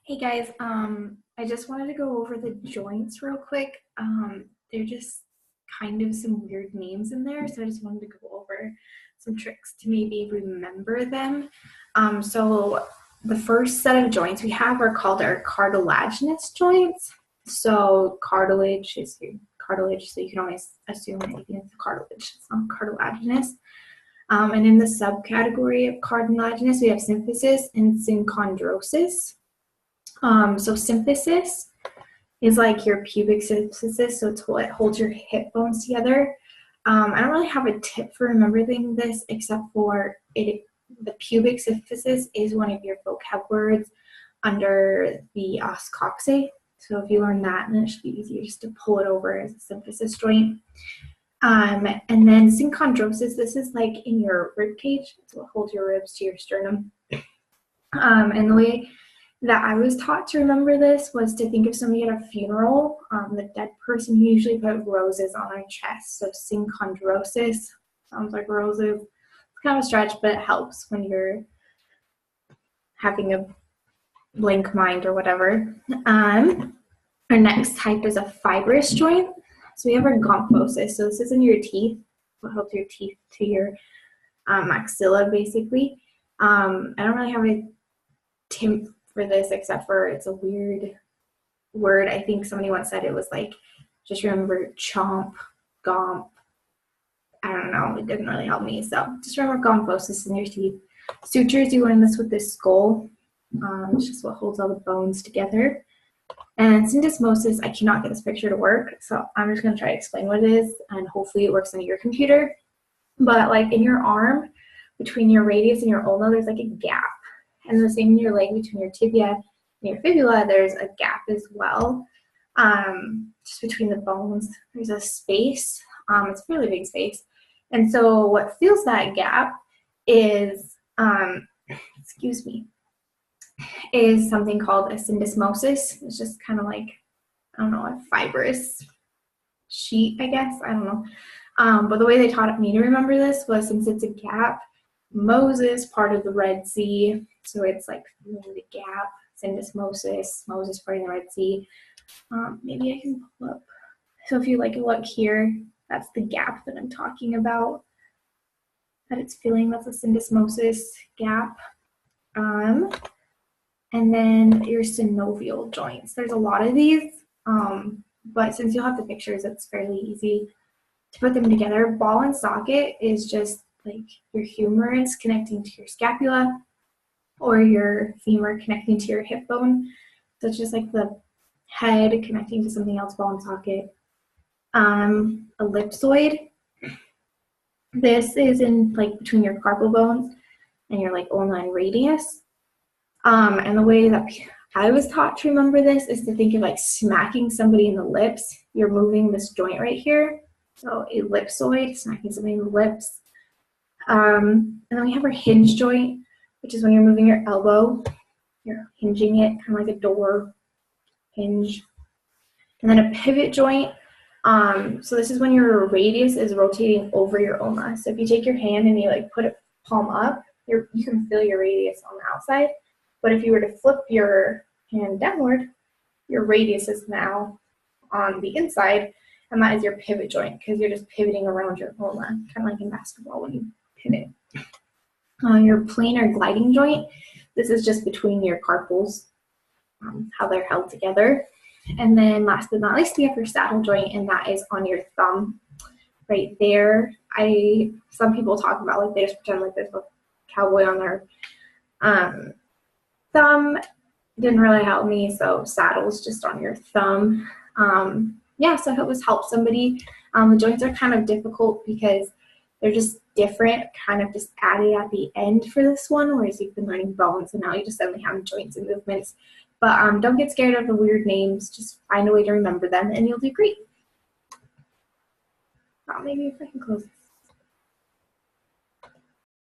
Hey guys, I just wanted to go over the joints real quick. They're just kind of some weird names in there, so I just wanted to go over some tricks to maybe remember them. So the first set of joints we have are called our cartilaginous joints. So cartilage is your cartilage, so you can always assume anything is cartilage. It's not cartilaginous. And in the subcategory of cartilaginous, we have symphysis and synchondrosis. So symphysis is like your pubic symphysis, so it's what holds your hip bones together. I don't really have a tip for remembering this except for it. The pubic symphysis is one of your vocab words under the os coxae. So if you learn that, then it should be easier just to pull it over as a symphysis joint. And then synchondrosis, this is like in your rib cage. It's what holds your ribs to your sternum. And the way that I was taught to remember this was to think of somebody at a funeral, the dead person who usually put roses on their chest. So synchondrosis sounds like roses. It's kind of a stretch, but it helps when you're having a blank mind or whatever. Our next type is a fibrous joint. So we have our gomphosis. So this is in your teeth. What holds your teeth to your maxilla, basically. I don't really have a tip for this except for it's a weird word. I think somebody once said it was like, just remember chomp, gomp. I don't know, it didn't really help me. So just remember gomphosis in your teeth. Sutures, you learn this with the skull. It's just what holds all the bones together. And syndesmosis, I cannot get this picture to work, so I'm just going to try to explain what it is, and hopefully it works on your computer. But like in your arm, between your radius and your ulna, there's like a gap. And the same in your leg, between your tibia and your fibula, there's a gap as well. Just between the bones, there's a space. It's a really big space. And so what fills that gap is, is something called a syndesmosis. It's just kind of like, I don't know, a fibrous sheet, I guess. I don't know. But the way they taught me to remember this was, since it's a gap, Moses, part of the Red Sea, so it's like the gap, syndesmosis, Moses part of the Red Sea. Maybe I can pull up. So if you like look here, that's the gap that I'm talking about, that it's filling. That's a syndesmosis gap. And then your synovial joints. There's a lot of these, but since you'll have the pictures, it's fairly easy to put them together. Ball and socket is just like your humerus connecting to your scapula, or your femur connecting to your hip bone. So it's just like the head connecting to something else, ball and socket. Ellipsoid. This is in like between your carpal bones and your like ulna and radius. And the way that I was taught to remember this is to think of like smacking somebody in the lips. You're moving this joint right here. So ellipsoid, smacking somebody in the lips. And then we have our hinge joint, which is when you're moving your elbow. You're hinging it, kind of like a door hinge. And then a pivot joint. So this is when your radius is rotating over your ulna. So if you take your hand and you like put it palm up, you can feel your radius on the outside. But if you were to flip your hand downward, your radius is now on the inside, and that is your pivot joint, because you're just pivoting around your ulna, kind of like in basketball when you pivot. Your planar gliding joint, this is just between your carpals, how they're held together. And then last but not least, we have your saddle joint, and that is on your thumb right there. Some people talk about like they just pretend like there's a cowboy on their thumb. Didn't really help me, so saddle's just on your thumb. Yeah, so I hope this helps somebody. The joints are kind of difficult because they're just different, kind of just added at the end for this one, whereas you've been learning bones and now you just suddenly have joints and movements. But don't get scared of the weird names. Just find a way to remember them and you'll do great. Maybe if I can close this.